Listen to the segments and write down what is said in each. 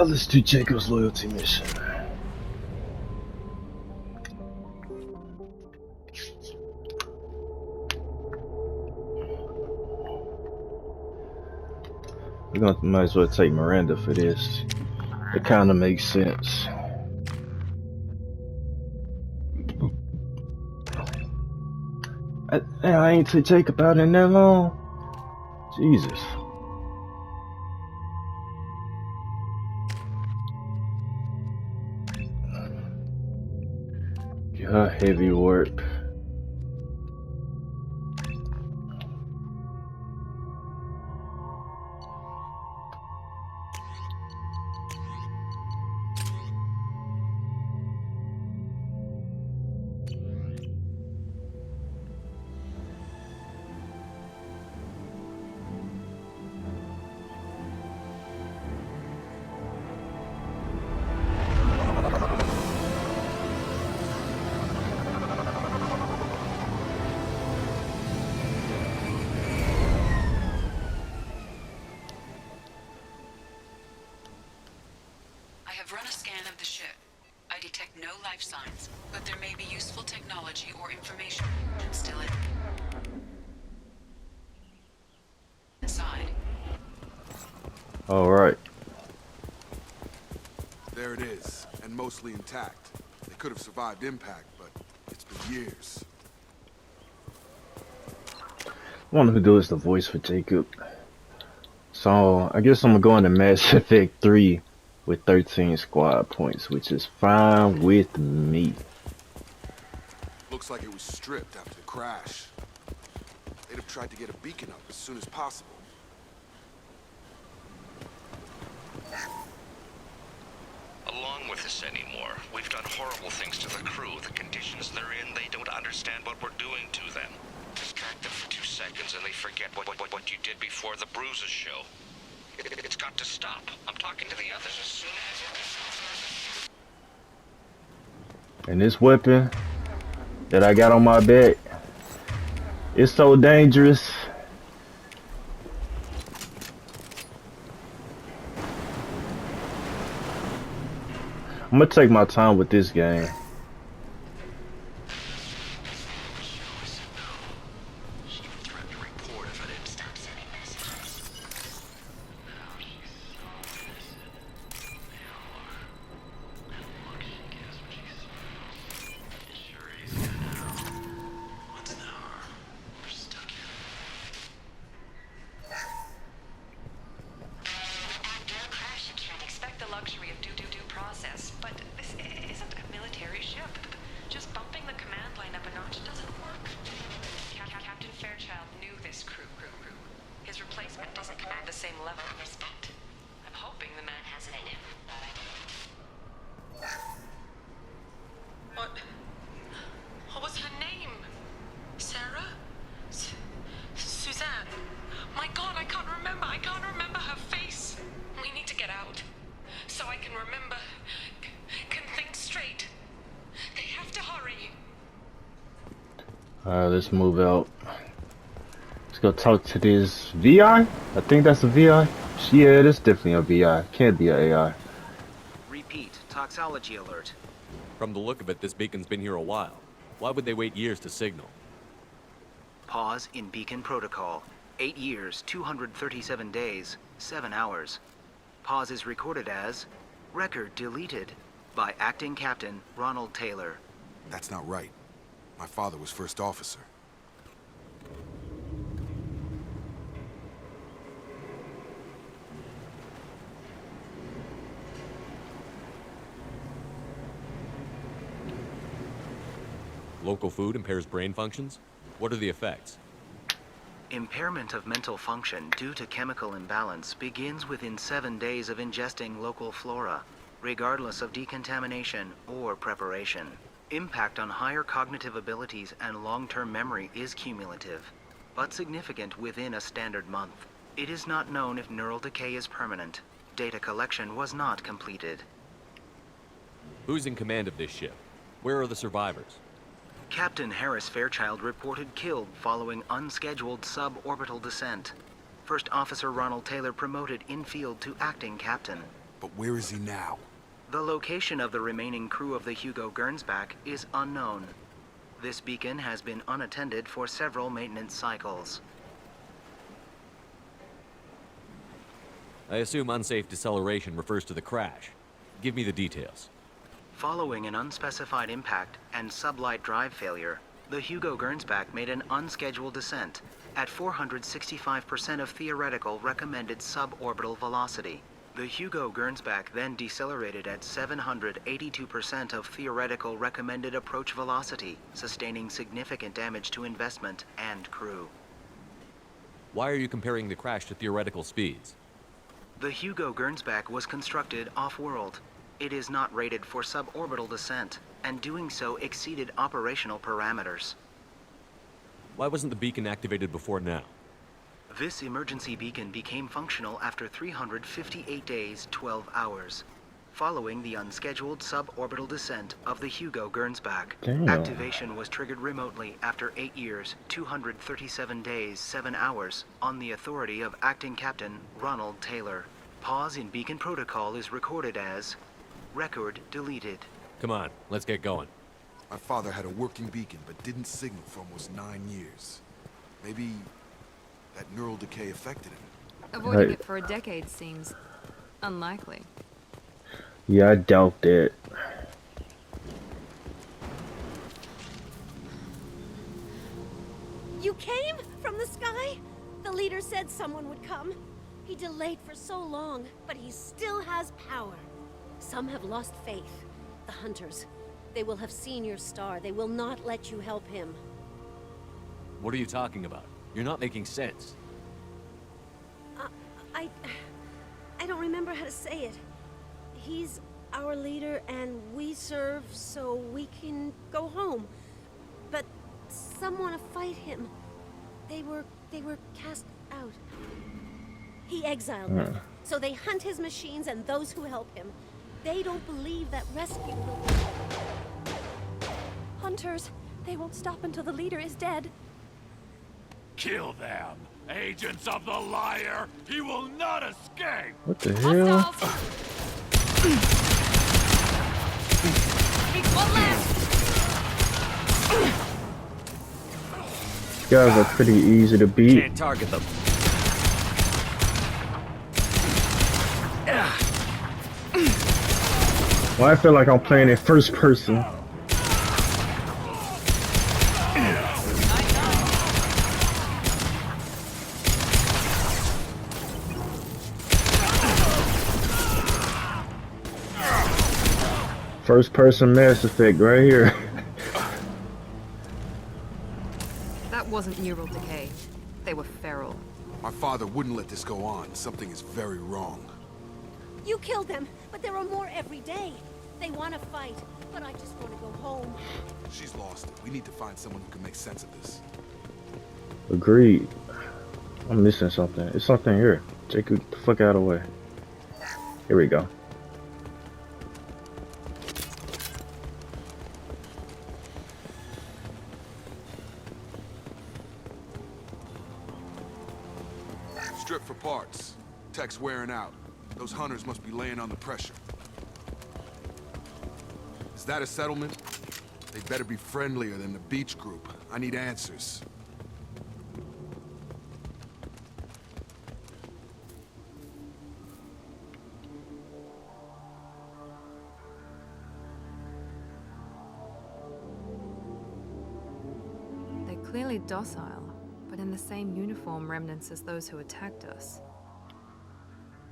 Let's do Jacob's loyalty mission. Might as well take Miranda for this. It kind of makes sense. I ain't to Jacob out in that long. Jesus. Yeah, heavy work. Run a scan of the ship. I detect no life signs, but there may be useful technology or information still inside. All right. There it is, and mostly intact. They could have survived impact, but it's been years. One who does the voice for Jacob. So I guess I'm gonna go into Mass Effect 3 with 13 squad points, which is fine with me. Looks like it was stripped after the crash. They'd have tried to get a beacon up as soon as possible. Along with this anymore. We've done horrible things to the crew. The conditions they're in, they don't understand what we're doing to them. Distract them for 2 seconds and they forget what you did before the bruises show. It's got to stop. I'm talking to the others as soon as... And this weapon that I got on my back, it's so dangerous. I'm gonna take my time with this game. Alright, let's move out. Let's go talk to this VI? I think that's a VI. Yeah, that's definitely a VI. Can't be an AI. Repeat, toxology alert. From the look of it, this beacon's been here a while. Why would they wait years to signal? Pause in beacon protocol. 8 years, 237 days, 7 hours. Pause is recorded as record deleted by Acting Captain Ronald Taylor. That's not right. My father was first officer. Local food impairs brain functions? What are the effects? Impairment of mental function due to chemical imbalance begins within 7 days of ingesting local flora, regardless of decontamination or preparation. Impact on higher cognitive abilities and long-term memory is cumulative, but significant within a standard month. It is not known if neural decay is permanent. Data collection was not completed. Who's in command of this ship? Where are the survivors? Captain Harris Fairchild reported killed following unscheduled suborbital descent. First Officer Ronald Taylor promoted in-field to acting captain. But where is he now? The location of the remaining crew of the Hugo Gernsback is unknown. This beacon has been unattended for several maintenance cycles. I assume unsafe deceleration refers to the crash. Give me the details. Following an unspecified impact and sublight drive failure, the Hugo Gernsback made an unscheduled descent at 465% of theoretical recommended suborbital velocity. The Hugo Gernsback then decelerated at 782% of theoretical recommended approach velocity, sustaining significant damage to investment and crew. Why are you comparing the crash to theoretical speeds? The Hugo Gernsback was constructed off-world. It is not rated for suborbital descent, and doing so exceeded operational parameters. Why wasn't the beacon activated before now? This emergency beacon became functional after 358 days, 12 hours, following the unscheduled suborbital descent of the Hugo Gernsback. Damn. Activation was triggered remotely after 8 years, 237 days, 7 hours, on the authority of Acting Captain Ronald Taylor. Pause in beacon protocol is recorded as record deleted. Come on, let's get going. My father had a working beacon, but didn't signal for almost 9 years. Maybe that neural decay affected him. Avoiding Hey. it for a decade seems unlikely. Yeah, I doubt that. You came from the sky? The leader said someone would come. He delayed for so long, but he still has power. Some have lost faith. The hunters. They will have seen your star. They will not let you help him. What are you talking about? You're not making sense. I don't remember how to say it. He's our leader and we serve so we can go home. But some want to fight him. They were cast out. He exiled them. So they hunt his machines and those who help him. They don't believe that rescue will... Hunters, they won't stop until the leader is dead. Kill them! Agents of the liar! He will not escape! What the hell? Take one left! These guys are pretty easy to beat. Can't target them. Why I feel like I'm playing in first person. First person Mass Effect right here. That wasn't neural decay. They were feral. My father wouldn't let this go on. Something is very wrong. You killed them, but there are more every day. They want to fight, but I just want to go home. She's lost it. We need to find someone who can make sense of this. Agreed. I'm missing something. It's something here. Take it the fuck out of the way. Here we go. Strip for parts. Tech's wearing out. Those hunters must be laying under pressure. Is that a settlement? They better be friendlier than the beach group. I need answers. They're clearly docile, but in the same uniform remnants as those who attacked us.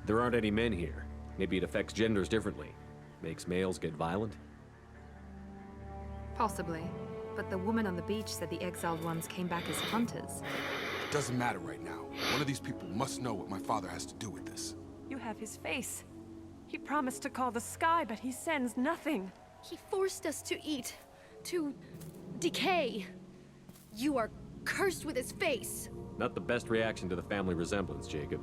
There aren't any men here. Maybe it affects genders differently. Makes males get violent? Possibly. But the woman on the beach said the exiled ones came back as hunters. It doesn't matter right now. One of these people must know what my father has to do with this. You have his face. He promised to call the sky, but he sends nothing. He forced us to eat, to decay. You are cursed with his face. Not the best reaction to the family resemblance, Jacob.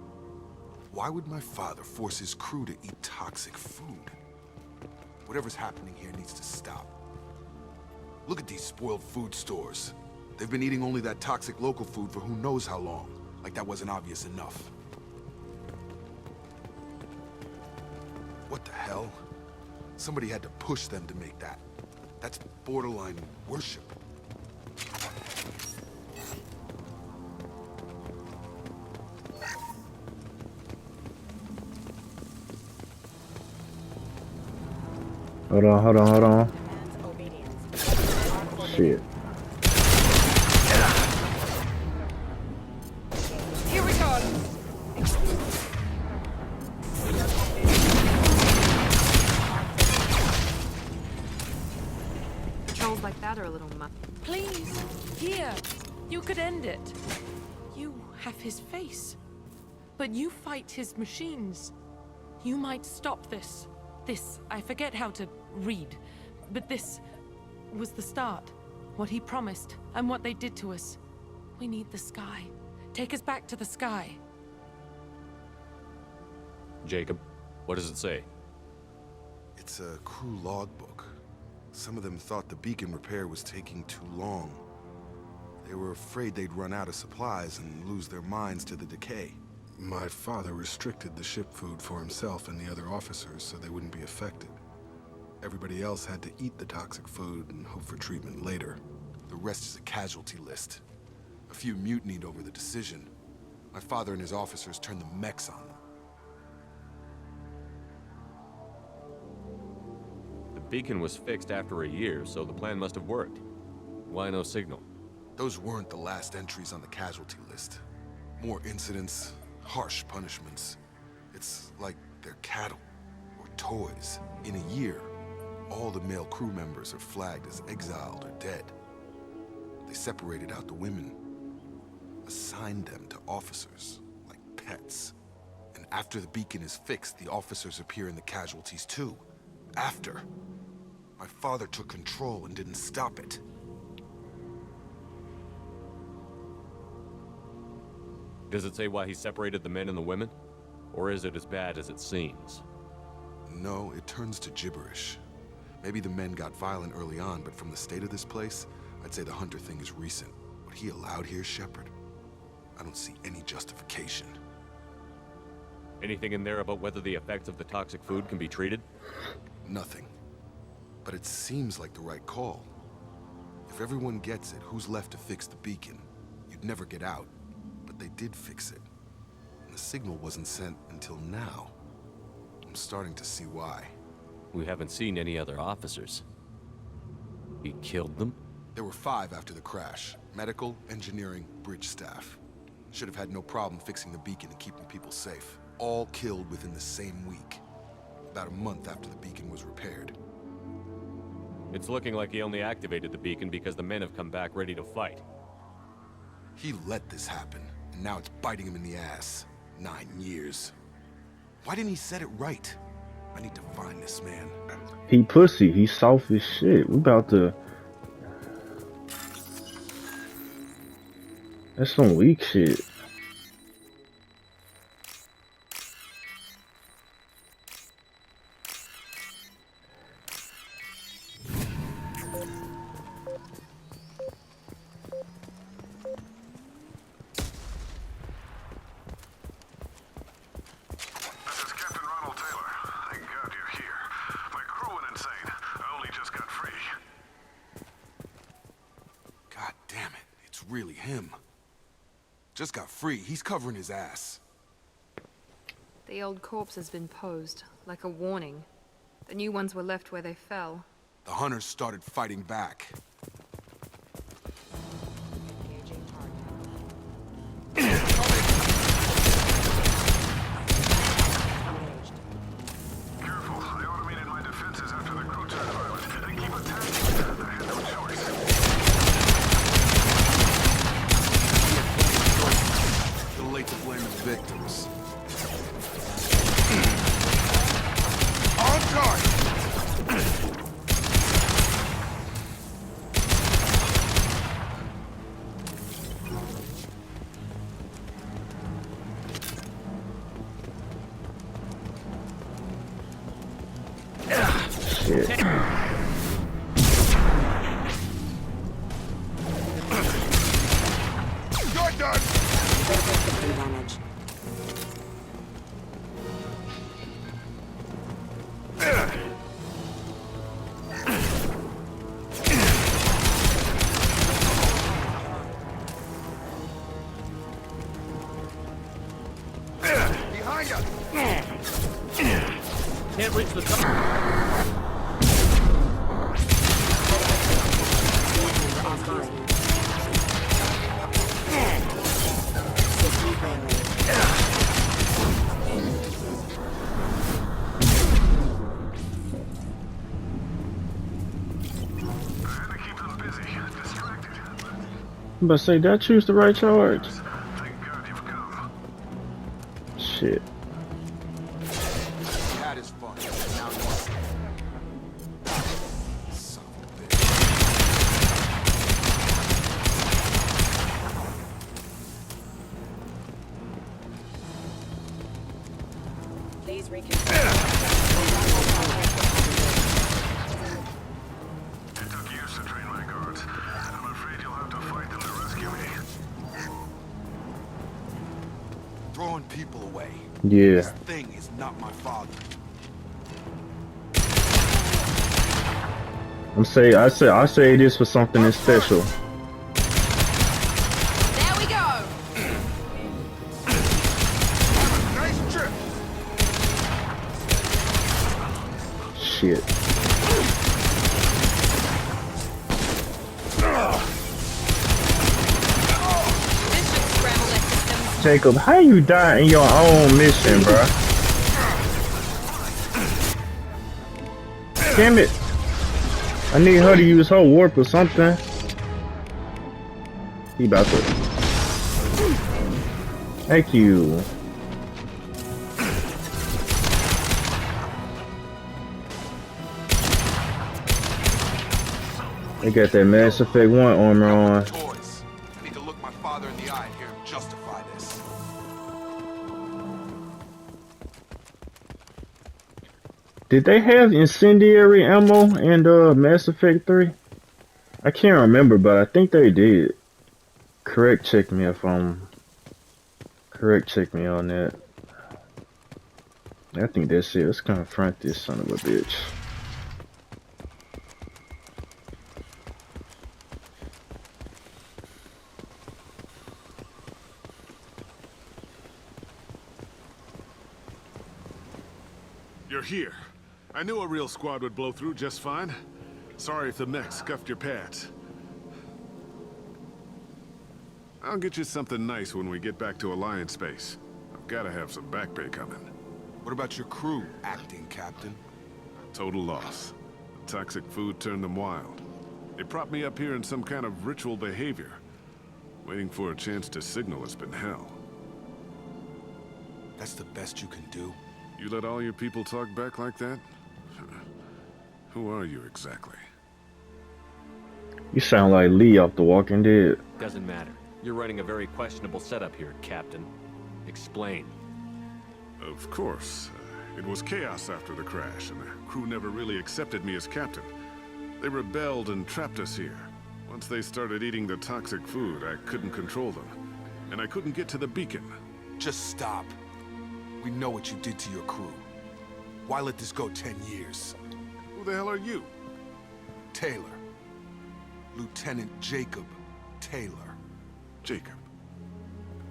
Why would my father force his crew to eat toxic food? Whatever's happening here needs to stop. Look at these spoiled food stores. They've been eating only that toxic local food for who knows how long. Like that wasn't obvious enough. hell? Somebody had to push them to make that. That's borderline worship. Hold on, hold on, hold on. Shit. Here we go. Trolls like that are a little Please, here. You could end it. You have his face. But you fight his machines. You might stop this. This, I forget how to read. But this was the start. What he promised, and what they did to us. We need the sky. Take us back to the sky. Jacob, what does it say? It's a crew logbook. Some of them thought the beacon repair was taking too long. They were afraid they'd run out of supplies and lose their minds to the decay. My father restricted the ship food for himself and the other officers so they wouldn't be affected. Everybody else had to eat the toxic food and hope for treatment later. The rest is a casualty list. A few mutinied over the decision. My father and his officers turned the mechs on them. The beacon was fixed after a year, so the plan must have worked. Why no signal? Those weren't the last entries on the casualty list. More incidents, harsh punishments. It's like they're cattle or toys. In a year, all the male crew members are flagged as exiled or dead. They separated out the women, assigned them to officers, like pets. And after the beacon is fixed, the officers appear in the casualties too. After. My father took control and didn't stop it. Does it say why he separated the men and the women? Or is it as bad as it seems? No, it turns to gibberish. Maybe the men got violent early on, but from the state of this place, I'd say the Hunter thing is recent. What he allowed here, Shepard, I don't see any justification. Anything in there about whether the effects of the toxic food can be treated? Nothing. But it seems like the right call. If everyone gets it, who's left to fix the beacon? You'd never get out. But they did fix it. And the signal wasn't sent until now. I'm starting to see why. We haven't seen any other officers. He killed them? There were 5 after the crash. Medical, engineering, bridge staff. Should have had no problem fixing the beacon and keeping people safe. All killed within the same week. About a month after the beacon was repaired. It's looking like he only activated the beacon because the men have come back ready to fight. He let this happen, and now it's biting him in the ass. 9 years. Why didn't he set it right? I need to find this man. He pussy. He soft as shit. We about to... That's some weak shit. Really him. Just got free. He's covering his ass. The old corpse has been posed, like a warning. The new ones were left where they fell. The hunters started fighting back. Careful, I automated my defenses after the crew turned violent. They keep attacking. I had no choice. Too late to blame the victims. On guard! Shit. You're done! Damage. can't reach the top. I'm about to say, did I choose the right charge? Thank God you've come. Shit. He had his fun. Now he's... Son of a bitch. Please reconfirm. It took years to train my guards. I'm afraid you'll have to fight them to rescue me. Throwing people away. Yeah. This thing is not my father. I say this for something that's special. There we go! Nice trip. Shit. This should scramble their systems. Jacob, how you die in your own mission, bruh? Damn it. I need her to use her warp or something. He about to. Thank you. They got that Mass Effect 1 armor on. Toys. I need to look my father in the eye and hear him justify this. Did they have incendiary ammo in Mass Effect 3? I can't remember, but I think they did. Correct check me if I'm... Correct check me on that. I think that's it. Let's confront this son of a bitch. You're here. I knew a real squad would blow through just fine. Sorry if the mech scuffed your pads. I'll get you something nice when we get back to Alliance Base. I've gotta have some back pay coming. What about your crew, acting captain? Total loss. The toxic food turned them wild. They propped me up here in some kind of ritual behavior. Waiting for a chance to signal has been hell. That's the best you can do? You let all your people talk back like that? Who are you exactly? You sound like Lee off The Walking Dead. Doesn't matter. You're running a very questionable setup here, Captain. Explain. Of course. It was chaos after the crash, and the crew never really accepted me as captain. They rebelled and trapped us here. Once they started eating the toxic food, I couldn't control them. And I couldn't get to the beacon. Just stop. We know what you did to your crew. Why let this go 10 years? Who the hell are you? Taylor. Lieutenant Jacob Taylor. Jacob.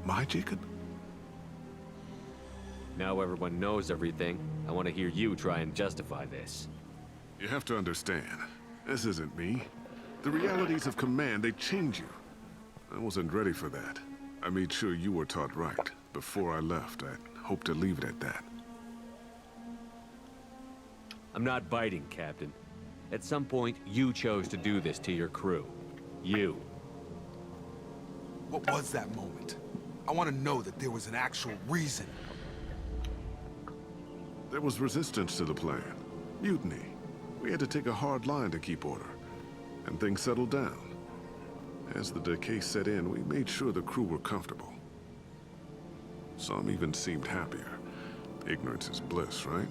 My Jacob? Now everyone knows everything. I want to hear you try and justify this. You have to understand, this isn't me. The realities of command, they change you. I wasn't ready for that. I made sure you were taught right. Before I left, I hope to leave it at that. I'm not biting, Captain. At some point, you chose to do this to your crew. You. What was that moment? I want to know that there was an actual reason. There was resistance to the plan. Mutiny. We had to take a hard line to keep order. And things settled down. As the decay set in, we made sure the crew were comfortable. Some even seemed happier. Ignorance is bliss, right?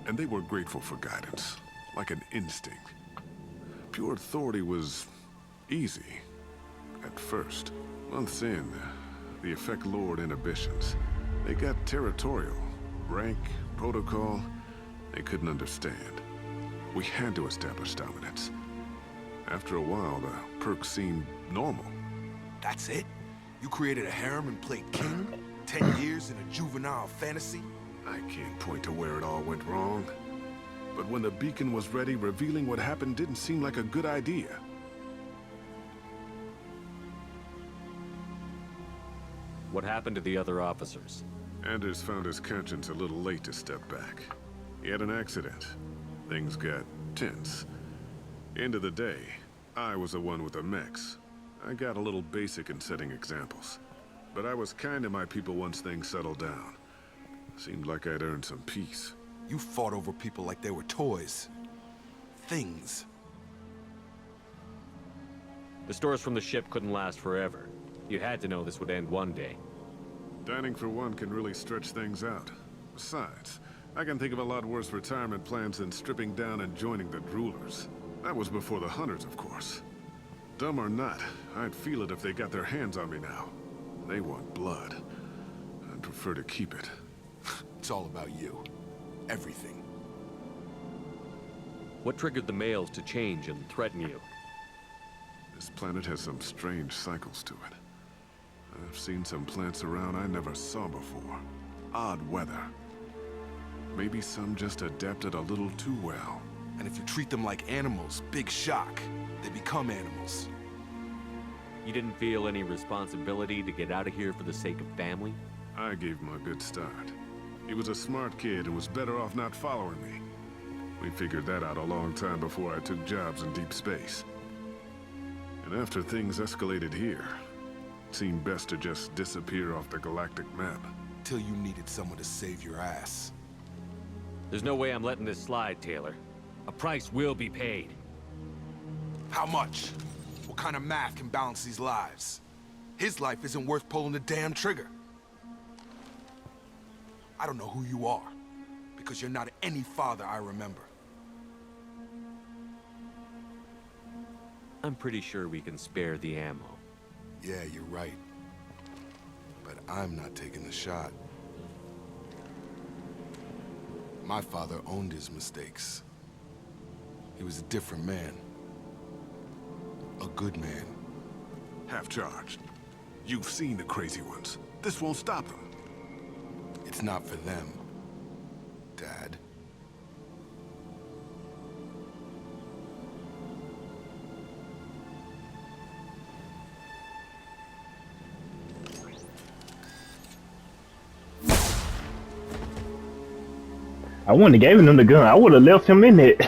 And they were grateful for guidance, like an instinct. Pure authority was easy, at first. Months in, the effect lowered inhibitions. They got territorial. Rank, protocol, they couldn't understand. We had to establish dominance. After a while, the perks seemed normal. That's it? You created a harem and played king? 10 years in a juvenile fantasy? I I can't point to where it all went wrong. But when the beacon was ready, revealing what happened didn't seem like a good idea. What happened to the other officers? Anders found his conscience a little late to step back. He had an accident. Things got tense. End of the day, I was the one with the mechs. I got a little basic in setting examples. But I was kind to my people once things settled down. Seemed like I'd earned some peace. You fought over people like they were toys. Things. The stores from the ship couldn't last forever. You had to know this would end one day. Dining for one can really stretch things out. Besides, I can think of a lot worse retirement plans than stripping down and joining the Droolers. That was before the Hunters, of course. Dumb or not, I'd feel it if they got their hands on me now. They want blood. I'd prefer to keep it. It's all about you. Everything. What triggered the males to change and threaten you? This planet has some strange cycles to it. I've seen some plants around I never saw before. Odd weather. Maybe some just adapted a little too well. And if you treat them like animals, big shock. They become animals. You didn't feel any responsibility to get out of here for the sake of family? I gave him a good start. He was a smart kid and was better off not following me. We figured that out a long time before I took jobs in deep space. And after things escalated here, it seemed best to just disappear off the galactic map. Till you needed someone to save your ass. There's no way I'm letting this slide, Taylor. A price will be paid. How much? What kind of math can balance these lives? His life isn't worth pulling the damn trigger. I don't know who you are, because you're not any father I remember. I'm pretty sure we can spare the ammo. Yeah, you're right. But I'm not taking the shot. My father owned his mistakes. He was a different man. A good man. Half-charged. You've seen the crazy ones. This won't stop them. It's not for them, Dad. I wouldn't have given him the gun. I would have left him in it.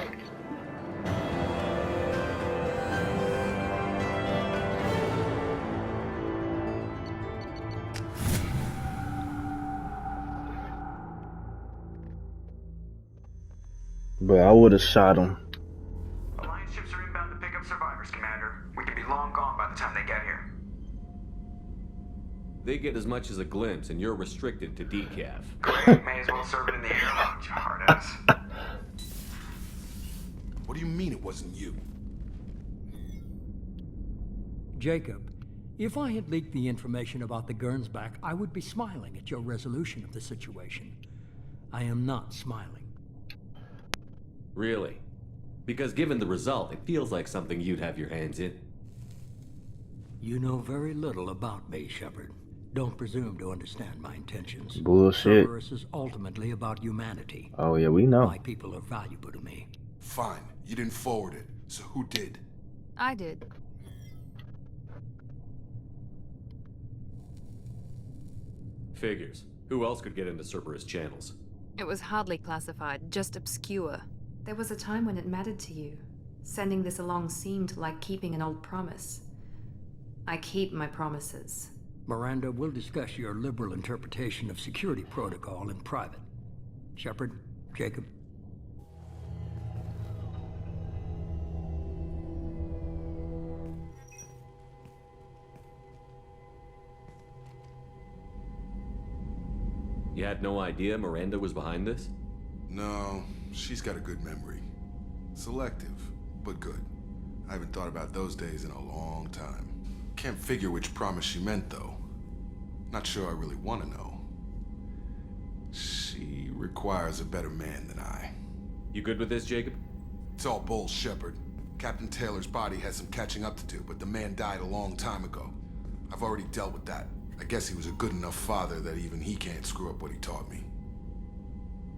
But I would have shot him. Alliance ships are inbound to pick up survivors, Commander. We could be long gone by the time they get here. They get as much as a glimpse, and you're restricted to decaf. Great, may as well serve it in the airlock, you hard ass. What do you mean it wasn't you? Jacob, if I had leaked the information about the Gernsback, I would be smiling at your resolution of the situation. I am not smiling. Really? Because given the result, it feels like something you'd have your hands in. You know very little about me, Shepard. Don't presume to understand my intentions. Bullshit. Cerberus is ultimately about humanity. Oh yeah, we know. My people are valuable to me. Fine, you didn't forward it, so who did? I did. Figures. Who else could get into Cerberus channels? It was hardly classified, just obscure. There was a time when it mattered to you. Sending this along seemed like keeping an old promise. I keep my promises. Miranda, we'll discuss your liberal interpretation of security protocol in private. Shepard, Jacob. You had no idea Miranda was behind this? No, she's got a good memory. Selective, but good. I haven't thought about those days in a long time. Can't figure which promise she meant, though. Not sure I really want to know. She requires a better man than I. You good with this, Jacob? It's all bull, Shepard. Captain Taylor's body has some catching up to do, but the man died a long time ago. I've already dealt with that. I guess he was a good enough father that even he can't screw up what he taught me.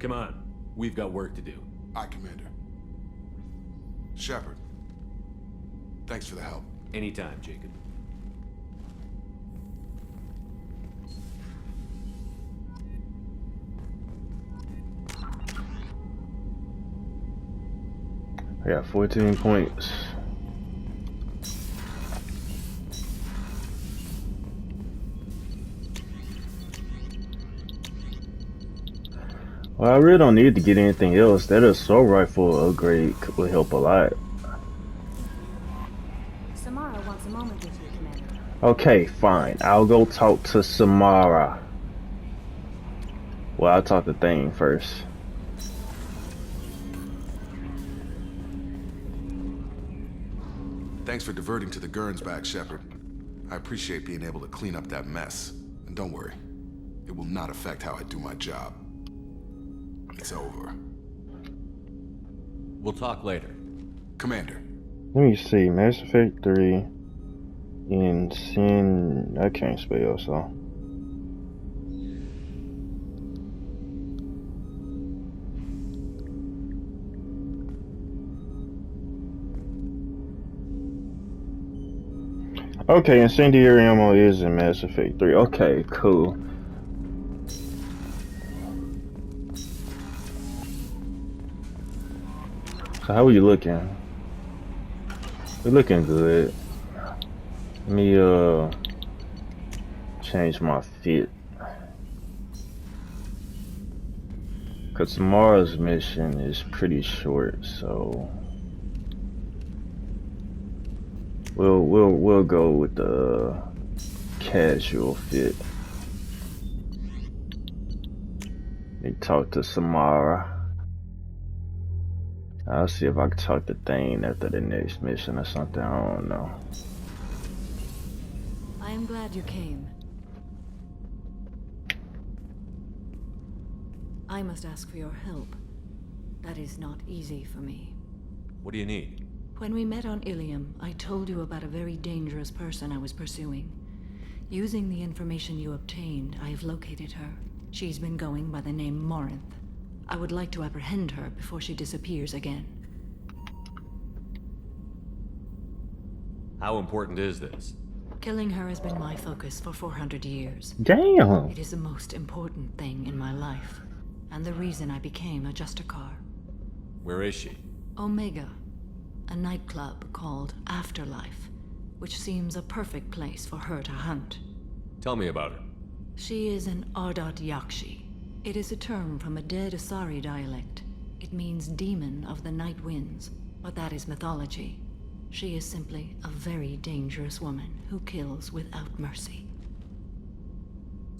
Come on. We've got work to do. Aye, Commander. Shepard, thanks for the help. Anytime, Jacob. I got 14 points. Well, I really don't need to get anything else. That assault rifle upgrade would help a lot. Samara wants a moment with you, Commander. Okay, fine. I'll go talk to Samara. Well, I'll talk to Thane first. Thanks for diverting to the Gernsback, Shepard. I appreciate being able to clean up that mess. And don't worry, it will not affect how I do my job. It's over. We'll talk later. Commander. Let me see. Mass Effect 3 in Sin. I can't spell, so. Okay, incendiary ammo is in Mass Effect 3. Okay, cool. So how are you looking? We're looking good. Let me change my fit. Cause tomorrow's mission is pretty short, so we'll go with the casual fit. Let me talk to Samara. I'll see if I can talk to Thane after the next mission or something. I don't know. I am glad you came. I must ask for your help. That is not easy for me. What do you need? When we met on Ilium, I told you about a very dangerous person I was pursuing. Using the information you obtained, I have located her. She's been going by the name Morinth. I would like to apprehend her before she disappears again. How important is this? Killing her has been my focus for 400 years. Damn! It is the most important thing in my life, and the reason I became a Justicar. Where is she? Omega, a nightclub called Afterlife, which seems a perfect place for her to hunt. Tell me about her. She is an Ardat Yakshi. It is a term from a dead Asari dialect. It means demon of the night winds, but that is mythology. She is simply a very dangerous woman who kills without mercy.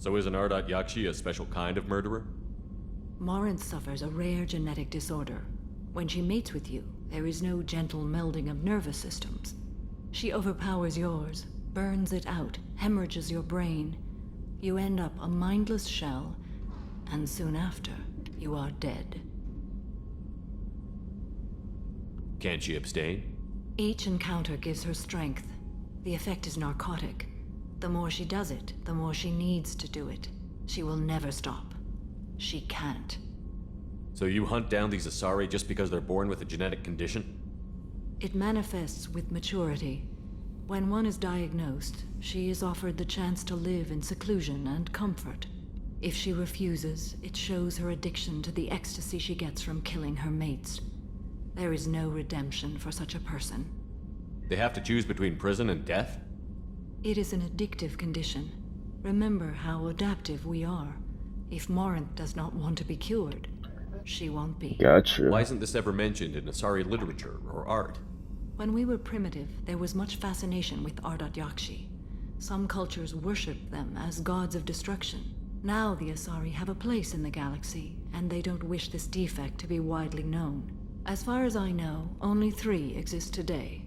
So is an Ardat Yakshi a special kind of murderer? Morinth suffers a rare genetic disorder. When she mates with you, there is no gentle melding of nervous systems. She overpowers yours, burns it out, hemorrhages your brain. You end up a mindless shell, and soon after, you are dead. Can she abstain? Each encounter gives her strength. The effect is narcotic. The more she does it, the more she needs to do it. She will never stop. She can't. So you hunt down these Asari just because they're born with a genetic condition? It manifests with maturity. When one is diagnosed, she is offered the chance to live in seclusion and comfort. If she refuses, it shows her addiction to the ecstasy she gets from killing her mates. There is no redemption for such a person. They have to choose between prison and death? It is an addictive condition. Remember how adaptive we are. If Morinth does not want to be cured, she won't be. Gotcha. Why isn't this ever mentioned in Asari literature or art? When we were primitive, there was much fascination with Ardat Yakshi. Some cultures worshipped them as gods of destruction. Now the Asari have a place in the galaxy, and they don't wish this defect to be widely known. As far as I know, only 3 exist today.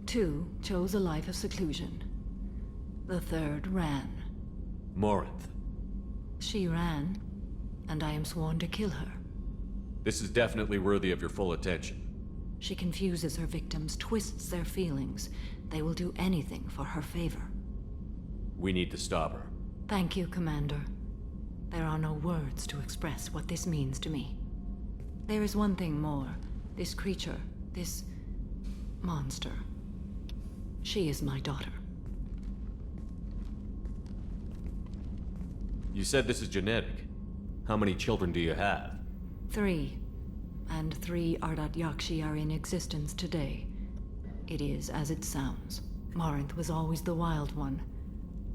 2 chose a life of seclusion. The 3rd ran. Morinth. She ran, and I am sworn to kill her. This is definitely worthy of your full attention. She confuses her victims, twists their feelings. They will do anything for her favor. We need to stop her. Thank you, Commander. There are no words to express what this means to me. There is one thing more. This creature, this monster. She is my daughter. You said this is genetic. How many children do you have? 3. And 3 Ardat Yakshi are in existence today. It is as it sounds. Morinth was always the wild one.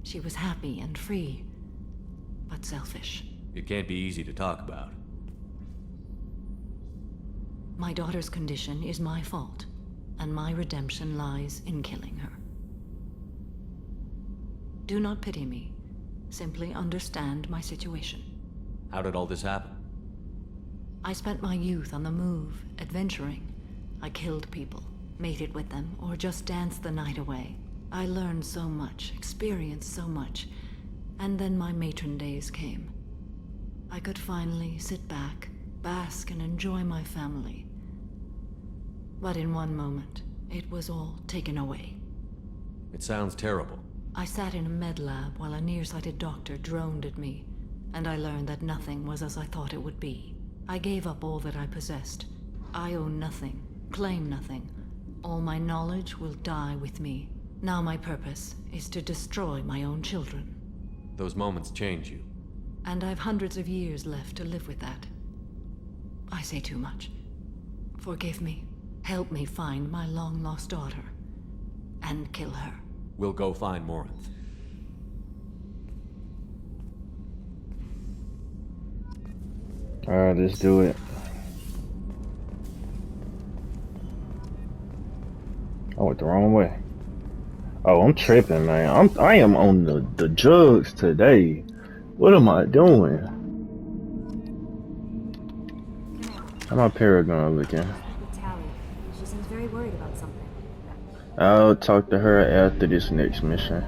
She was happy and free, but selfish. It can't be easy to talk about. My daughter's condition is my fault, and my redemption lies in killing her. Do not pity me. Simply understand my situation. How did all this happen? I spent my youth on the move, adventuring. I killed people, mated with them, or just danced the night away. I learned so much, experienced so much, and then my matron days came. I could finally sit back, bask, and enjoy my family. But in one moment, it was all taken away. It sounds terrible. I sat in a med lab while a nearsighted doctor droned at me, and I learned that nothing was as I thought it would be. I gave up all that I possessed. I own nothing, claim nothing. All my knowledge will die with me. Now my purpose is to destroy my own children. Those moments change you. And I've hundreds of years left to live with that. I say too much. Forgive me. Help me find my long-lost daughter. And kill her. We'll go find Morinth. Alright, let's do it. I went the wrong way. Oh, I'm tripping, man. I am on the drugs today. What am I doing? How my Paragon looking? She seems very worried about something. I'll talk to her after this next mission.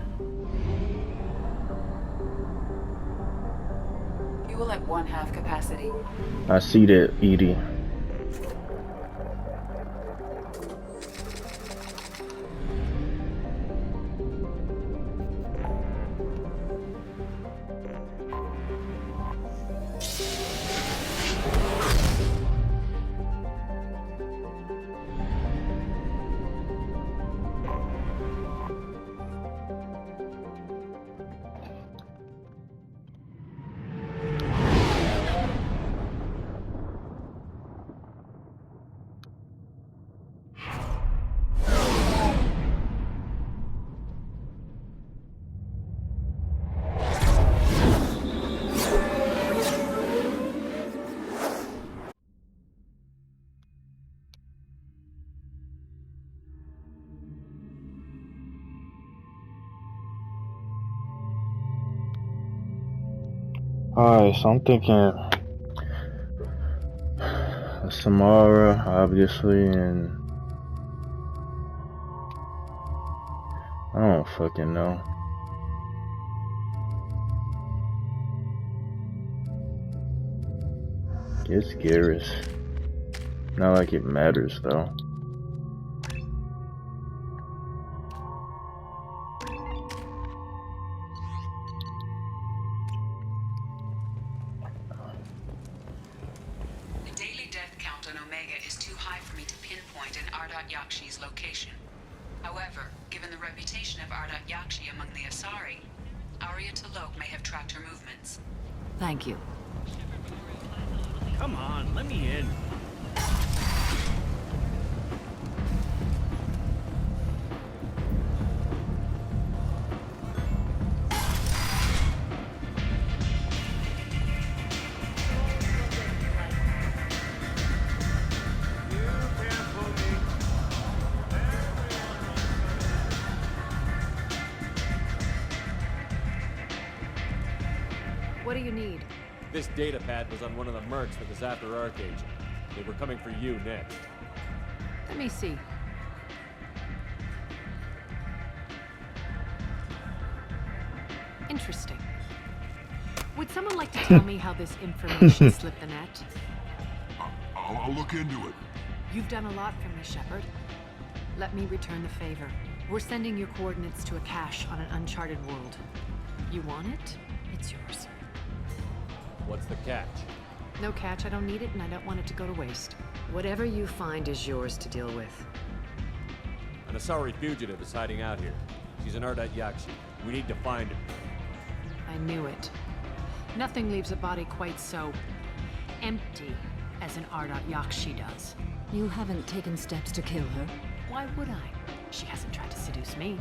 Fuel at 1/2 capacity. I see that, Edie. Alright, so I'm thinking Samara, obviously, and I don't fucking know. Guess Garrus. Not like it matters though. Thank you. Come on, let me in. What do you need? This data pad was on one of the mercs that was after Archangel. They were coming for you next. Let me see. Interesting. Would someone like to tell me how this information slipped the net? I'll look into it. You've done a lot for me, Shepard. Let me return the favor. We're sending your coordinates to a cache on an uncharted world. You want it? It's yours. What's the catch? No catch, I don't need it, and I don't want it to go to waste. Whatever you find is yours to deal with. An Asari fugitive is hiding out here. She's an Ardat Yakshi. We need to find her. I knew it. Nothing leaves a body quite so empty as an Ardat Yakshi does. You haven't taken steps to kill her? Why would I? She hasn't tried to seduce me.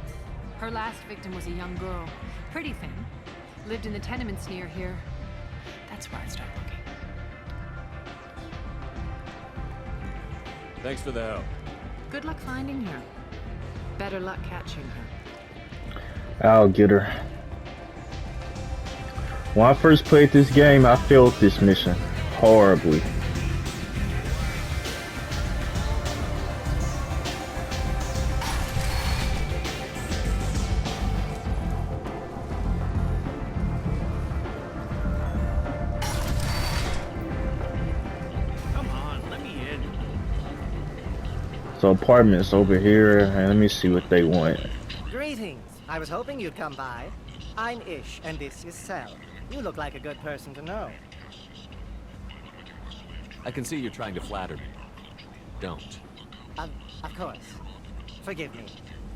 Her last victim was a young girl. Pretty thin. Lived in the tenements near here. That's where I'd start looking. Thanks for the help. Good luck finding her. Better luck catching her. I'll get her. When I first played this game, I failed this mission horribly. So apartments over here, and let me see what they want. Greetings. I was hoping you'd come by. I'm Ish, and this is Sel. You look like a good person to know. I can see you're trying to flatter me. Don't. Of course. Forgive me.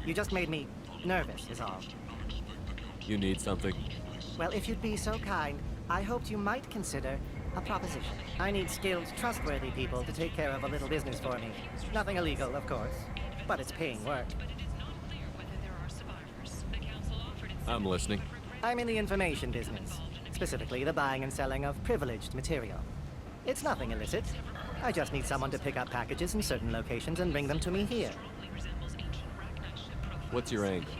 You just made me nervous, is all. You need something? Well, if you'd be so kind, I hoped you might consider a proposition. I need skilled, trustworthy people to take care of a little business for me. Nothing illegal, of course, but it's paying work. I'm listening. I'm in the information business, specifically the buying and selling of privileged material. It's nothing illicit. I just need someone to pick up packages in certain locations and bring them to me here. What's your angle?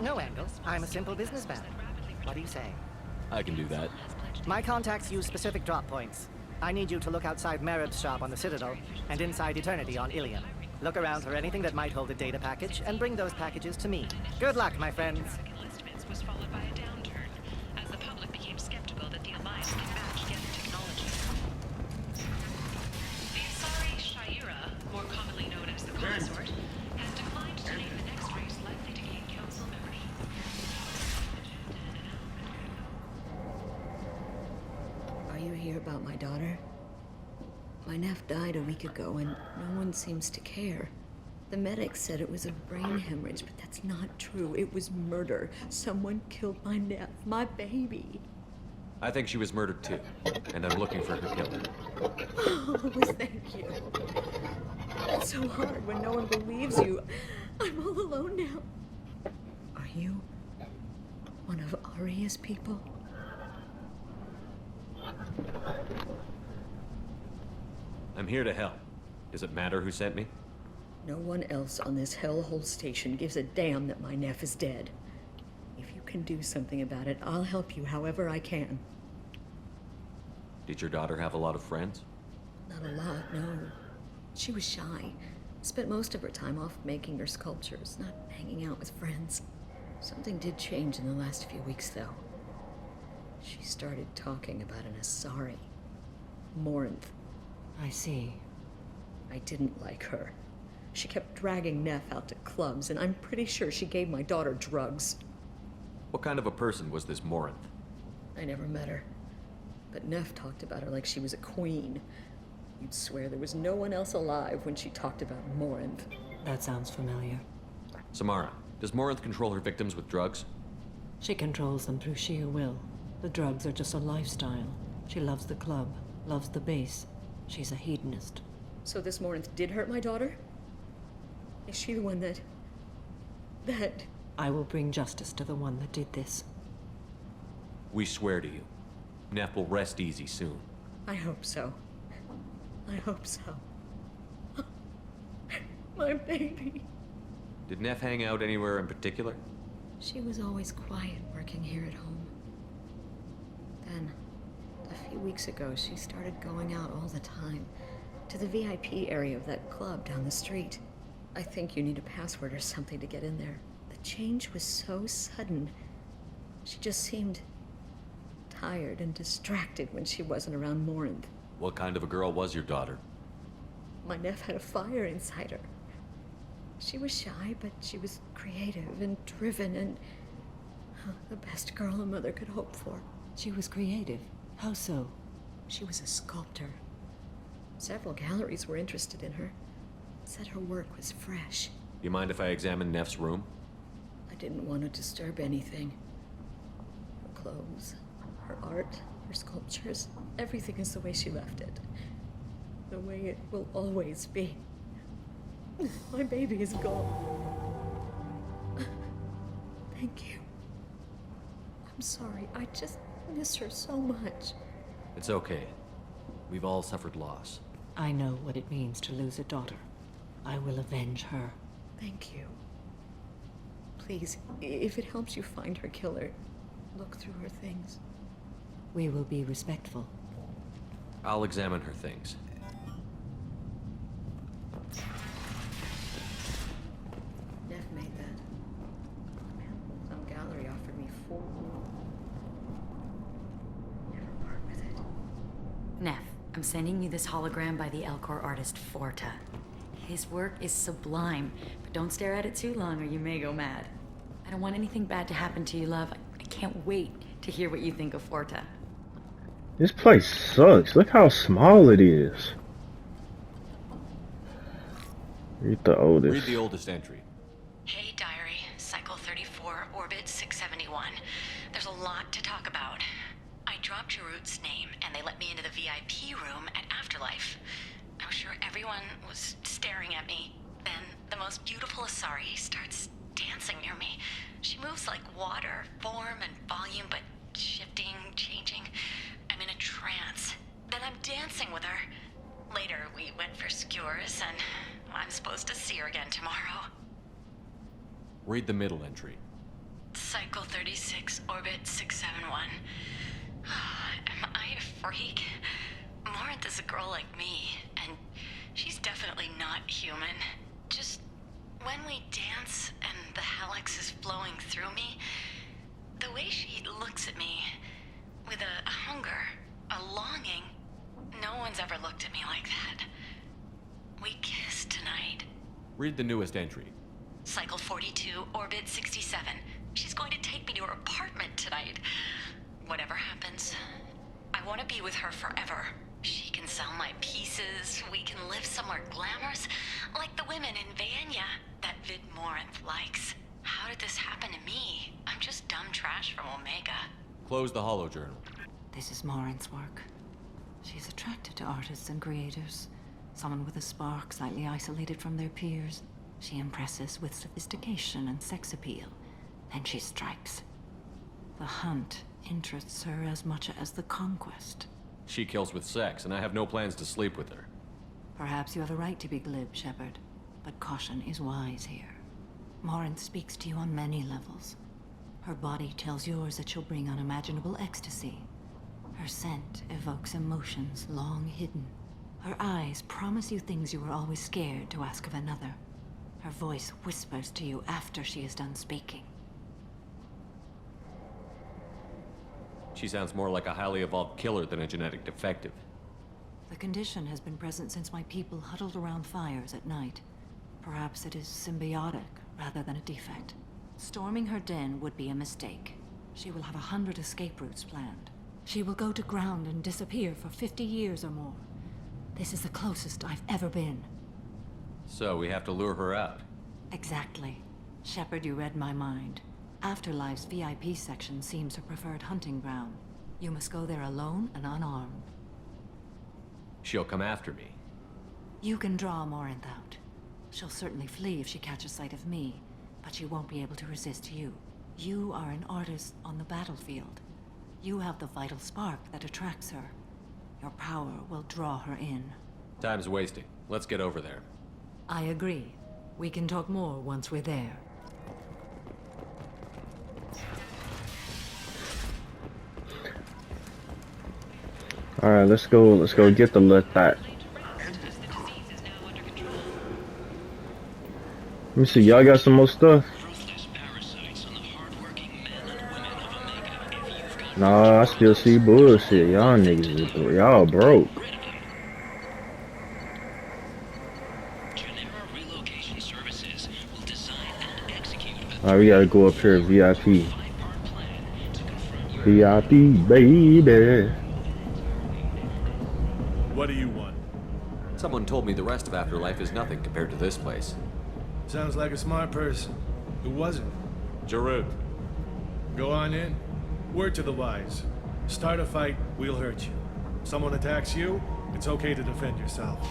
No angle. I'm a simple businessman. What do you say? I can do that. My contacts use specific drop points. I need you to look outside Merib's shop on the Citadel and inside Eternity on Ilium. Look around for anything that might hold a data package and bring those packages to me. Good luck, my friends. Was followed by a downturn as the public became skeptical that the Alliance could match Geth technology. The Asari Shaira, more commonly known as the Consort, has declined to name the next race likely to gain council membership. Are you here about my daughter? My nephew died a week ago and no one seems to care. The medics said it was a brain hemorrhage, but that's not true. It was murder. Someone killed my nephew, my baby. I think she was murdered too, and I'm looking for her killer. Oh, thank you. It's so hard when no one believes you. I'm all alone now. Are you one of Aria's people? I'm here to help. Does it matter who sent me? No one else on this hellhole station gives a damn that my nephew is dead. If you can do something about it, I'll help you however I can. Did your daughter have a lot of friends? Not a lot, no. She was shy. Spent most of her time off making her sculptures, not hanging out with friends. Something did change in the last few weeks, though. She started talking about an Asari. Morinth. I see. I didn't like her. She kept dragging Neff out to clubs, and I'm pretty sure she gave my daughter drugs. What kind of a person was this Morinth? I never met her. But Neff talked about her like she was a queen. You'd swear there was no one else alive when she talked about Morinth. That sounds familiar. Samara, does Morinth control her victims with drugs? She controls them through sheer will. The drugs are just a lifestyle. She loves the club, loves the base. She's a hedonist. So this Morinth did hurt my daughter? Is she the one that... I will bring justice to the one that did this. We swear to you. Neff will rest easy soon. I hope so. I hope so. My baby. Did Neff hang out anywhere in particular? She was always quiet working here at home. Then, a few weeks ago, she started going out all the time. To the VIP area of that club down the street. I think you need a password or something to get in there. The change was so sudden. She just seemed tired and distracted when she wasn't around Morinth. What kind of a girl was your daughter? My nephew had a fire inside her. She was shy, but she was creative and driven and the best girl a mother could hope for. She was creative. How so? She was a sculptor. Several galleries were interested in her. Said her work was fresh. You mind if I examine Neff's room? I didn't want to disturb anything. Her clothes, her art, her sculptures, everything is the way she left it. The way it will always be. My baby is gone. Thank you. I'm sorry, I just miss her so much. It's okay. We've all suffered loss. I know what it means to lose a daughter. I will avenge her. Thank you. Please, if it helps you find her killer, look through her things. We will be respectful. I'll examine her things. Neff made that. Some gallery offered me 4. Never part with it. Neff, I'm sending you this hologram by the Elcor artist Forta. His work is sublime, but don't stare at it too long or you may go mad. I don't want anything bad to happen to you, love. I can't wait to hear what you think of Forta. This place sucks. Look how small it is. Read the oldest. Read the oldest entry. Hey, diary. Cycle 34, orbit 671. There's a lot to talk about. I dropped Jarut's name, and they let me into the VIP room at Afterlife. I was sure everyone was staring at me. Then the most beautiful Asari starts dancing near me. She moves like water, form and volume, but shifting, changing. I'm in a trance. Then I'm dancing with her. Later, we went for skewers, and I'm supposed to see her again tomorrow. Read the middle entry. Cycle 36, orbit 671. Am I a freak? Morinth is a girl like me, and she's definitely not human. Just when we dance and the hallux is flowing through me, the way she looks at me with a hunger, a longing, no one's ever looked at me like that. We kissed tonight. Read the newest entry. Cycle 42, orbit 67. She's going to take me to her apartment tonight. Whatever happens, I want to be with her forever. She can sell my pieces, we can live somewhere glamorous, like the women in Vanya that Vid Morinth likes. How did this happen to me? I'm just dumb trash from Omega. Close the holojournal. This is Morinth's work. She's attracted to artists and creators. Someone with a spark, slightly isolated from their peers. She impresses with sophistication and sex appeal. Then she strikes. The hunt interests her as much as the conquest. She kills with sex, and I have no plans to sleep with her. Perhaps you have a right to be glib, Shepard, but caution is wise here. Morinth speaks to you on many levels. Her body tells yours that she'll bring unimaginable ecstasy. Her scent evokes emotions long hidden. Her eyes promise you things you were always scared to ask of another. Her voice whispers to you after she is done speaking. She sounds more like a highly evolved killer than a genetic defective. The condition has been present since my people huddled around fires at night. Perhaps it is symbiotic rather than a defect. Storming her den would be a mistake. She will have 100 escape routes planned. She will go to ground and disappear for 50 years or more. This is the closest I've ever been. So we have to lure her out. Exactly. Shepard, you read my mind. Afterlife's VIP section seems her preferred hunting ground. You must go there alone and unarmed. She'll come after me. You can draw Morinth out. She'll certainly flee if she catches sight of me, but she won't be able to resist you. You are an artist on the battlefield. You have the vital spark that attracts her. Your power will draw her in. Time's wasting. Let's get over there. I agree. We can talk more once we're there. Alright, let's go get the Lethat. Let me see, y'all got some more stuff? Nah, I still see bullshit. Y'all niggas, y'all broke. Alright, we gotta go up here, VIP. VIP, baby. What do you want? Someone told me the rest of Afterlife is nothing compared to this place. Sounds like a smart person. Who was it? Giroud. Go on in. Word to the wise. Start a fight, we'll hurt you. Someone attacks you, it's okay to defend yourself.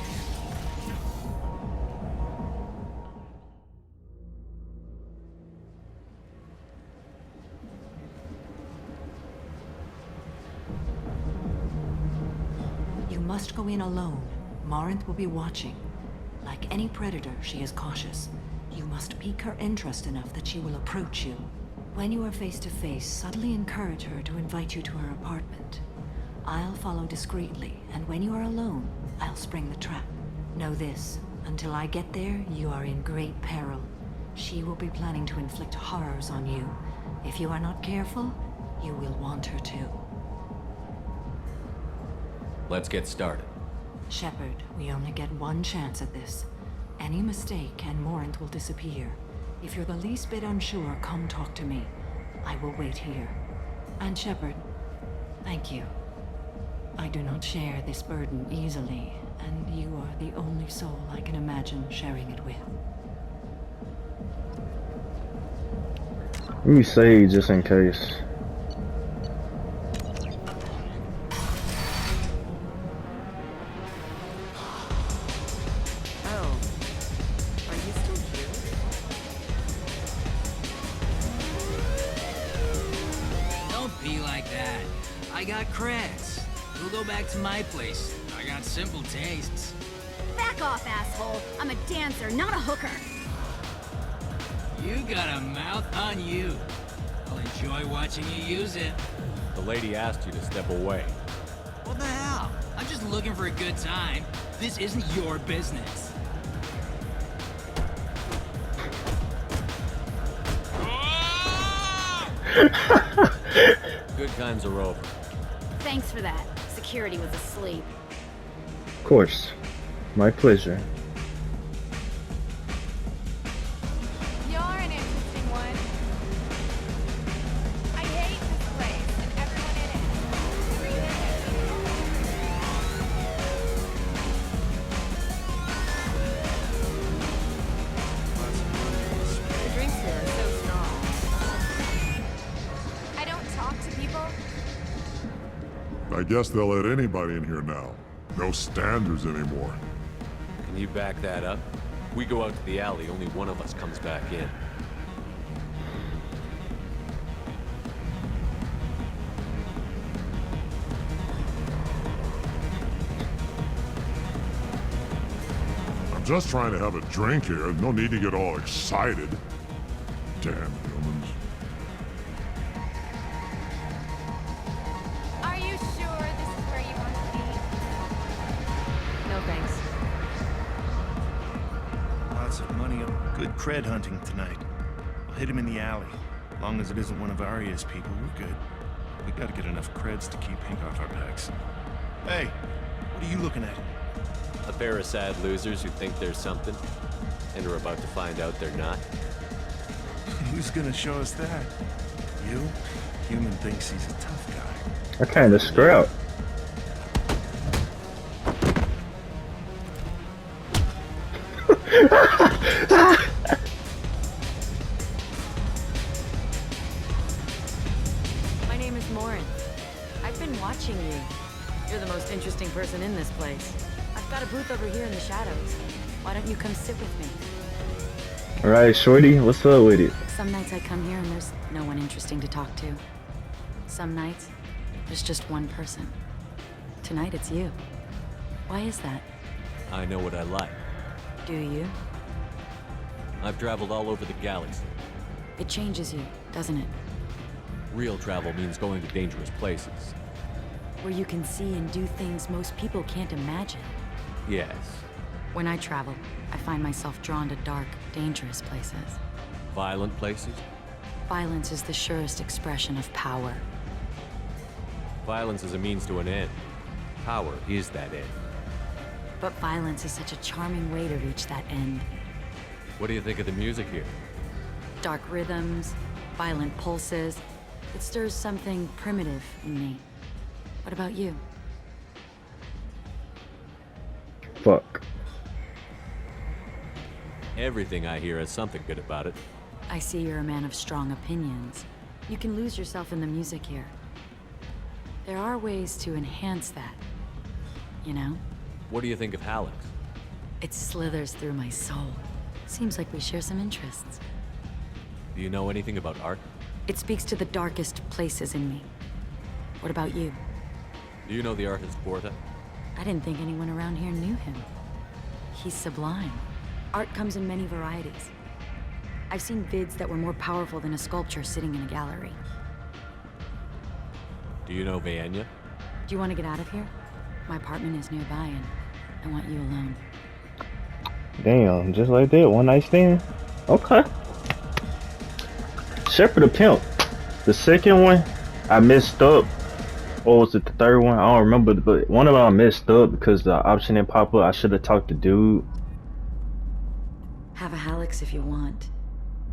You must go in alone. Morinth will be watching. Like any predator, she is cautious. You must pique her interest enough that she will approach you. When you are face to face, subtly encourage her to invite you to her apartment. I'll follow discreetly, and when you are alone, I'll spring the trap. Know this, until I get there, you are in great peril. She will be planning to inflict horrors on you. If you are not careful, you will want her to. Let's get started. Shepard, we only get one chance at this. Any mistake and Morinth will disappear. If you're the least bit unsure, come talk to me. I will wait here. And Shepard, thank you. I do not share this burden easily, and you are the only soul I can imagine sharing it with. Let me save just in case. Creds. We'll go back to my place. I got simple tastes. Back off, asshole. I'm a dancer, not a hooker. You got a mouth on you. I'll enjoy watching you use it. The lady asked you to step away. What the hell? I'm just looking for a good time. This isn't your business. Good times are over. Thanks for that. Security was asleep. Of course. My pleasure. You're an interesting one. I hate this place and everyone in it. The drinks here are so strong. I don't talk to people. I guess they'll let anybody in here now. No standards anymore. Can you back that up? We go out to the alley, only one of us comes back in. I'm just trying to have a drink here. No need to get all excited. Damn humans. Are you sure this is where you want to be? No thanks. Lots of money up. Good cred hunting tonight. We'll hit him in the alley. As long as it isn't one of Arya's people, we're good. We gotta get enough creds to keep Pink off our backs. Hey, what are you looking at? A pair of sad losers who think there's something, and are about to find out they're not. Who's gonna show us that? You? Human thinks he's a tough guy. I kinda scrap. My name is Morinth. I've been watching you. You're the most interesting person in this place. I've got a booth over here in the shadows. Why don't you come sit with me? Alright, shorty, what's up with it? Some nights I come here and there's no one interesting to talk to. Some nights, there's just one person. Tonight it's you. Why is that? I know what I like. Do you? I've traveled all over the galaxy. It changes you, doesn't it? Real travel means going to dangerous places. Where you can see and do things most people can't imagine. Yes. When I travel, I find myself drawn to dark, dangerous places. Violent places? Violence is the surest expression of power. Violence is a means to an end. Power is that end. But violence is such a charming way to reach that end. What do you think of the music here? Dark rhythms, violent pulses. It stirs something primitive in me. What about you? Fuck. Everything I hear has something good about it. I see you're a man of strong opinions. You can lose yourself in the music here. There are ways to enhance that, you know? What do you think of Hallex? It slithers through my soul. Seems like we share some interests. Do you know anything about art? It speaks to the darkest places in me. What about you? Do you know the artist Porta? I didn't think anyone around here knew him. He's sublime. Art comes in many varieties. I've seen vids that were more powerful than a sculpture sitting in a gallery. Do you know Vaenya? Do you want to get out of here? My apartment is nearby and I want you alone. Damn, just like that, one night stand? Okay. Shepherd the Pimp. The second one, I messed up. Or was it the third one? I don't remember, but one of them I messed up because the option didn't pop up. I should have talked to dude. Have a Hallex if you want.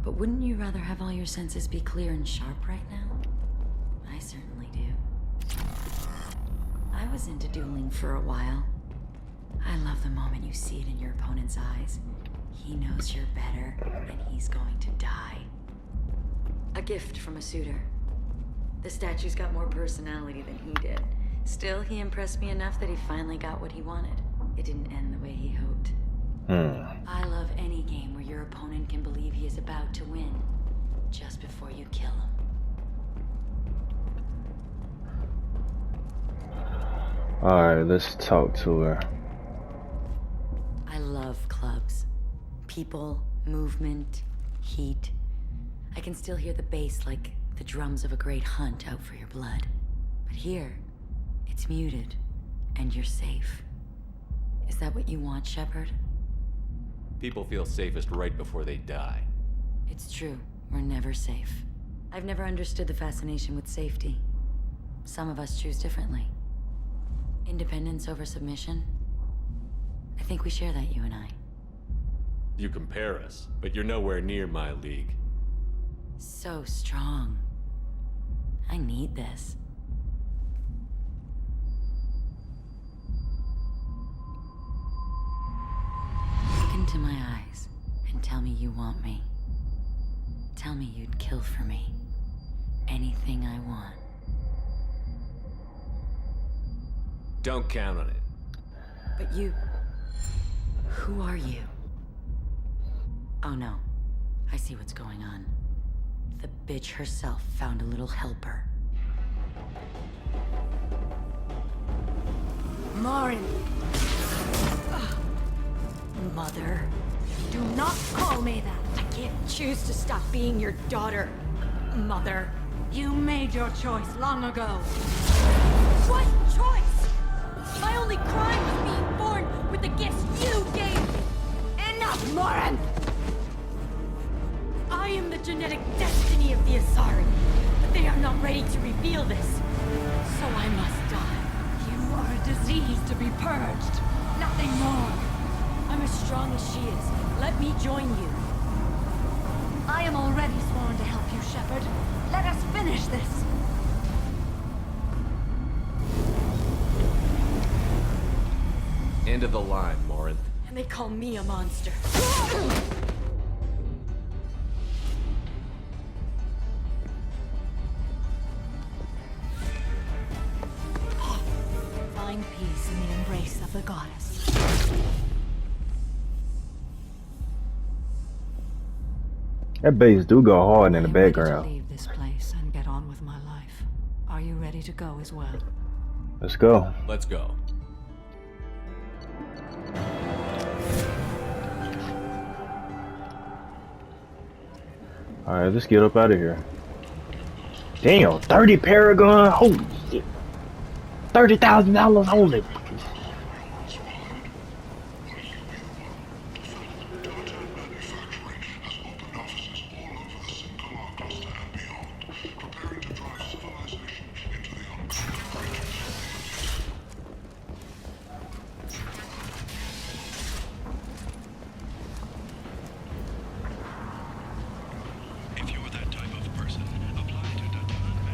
But wouldn't you rather have all your senses be clear and sharp right now? I certainly do. I was into dueling for a while. I love the moment you see it in your opponent's eyes. He knows you're better, and he's going to die. A gift from a suitor. The statue's got more personality than he did. Still, he impressed me enough that he finally got what he wanted. It didn't end the way he hoped. I love any game where your opponent can believe he is about to win, just before you kill him. Alright, let's talk to her. I love clubs. People, movement, heat. I can still hear the bass like the drums of a great hunt out for your blood. But here, it's muted, and you're safe. Is that what you want, Shepard? People feel safest right before they die. It's true. We're never safe. I've never understood the fascination with safety. Some of us choose differently. Independence over submission? I think we share that, you and I. You compare us, but you're nowhere near my league. So strong. I need this. Look into my eyes and tell me you want me. Tell me you'd kill for me. Anything I want. Don't count on it. But you... Who are you? Oh no. I see what's going on. The bitch herself found a little helper. Marin! Mother. Do not call me that! I can't choose to stop being your daughter, Mother. You made your choice long ago. What choice? My only crime was being born with the gifts you gave me! Enough, Morin! I am the genetic destiny of the Asari, but they are not ready to reveal this. So I must die. You are a disease to be purged. Nothing more. I'm as strong as she is. Let me join you. I am already sworn to help you, Shepard. Let us finish this. End of the line, Morin. And they call me a monster. Find peace in the embrace of the goddess. That bass do go hard in the I'm ready background. to leave this place and get on with my life. Are you ready to go as well? Let's go. Let's go. Alright, let's get up out of here. Damn, 30 Paragon? Holy shit. $30,000, holy.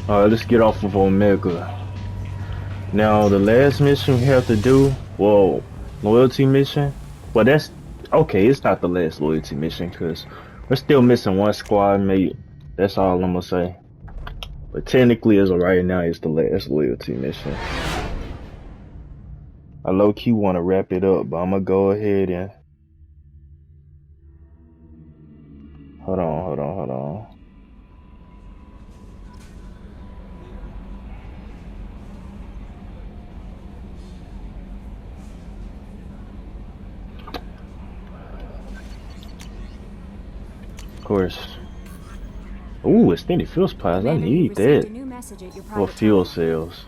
Alright, let's get off of Omega. Now, the last mission we have to do, well, Loyalty mission? Well, that's okay. It's not the last loyalty mission because we're still missing one squad mate. That's all I'm gonna say. But technically, as of right now, it's the last loyalty mission. I low key want to wrap it up, but I'm gonna go ahead and hold on. Of course. Ooh, extended fuel supplies. I need that. For fuel cells.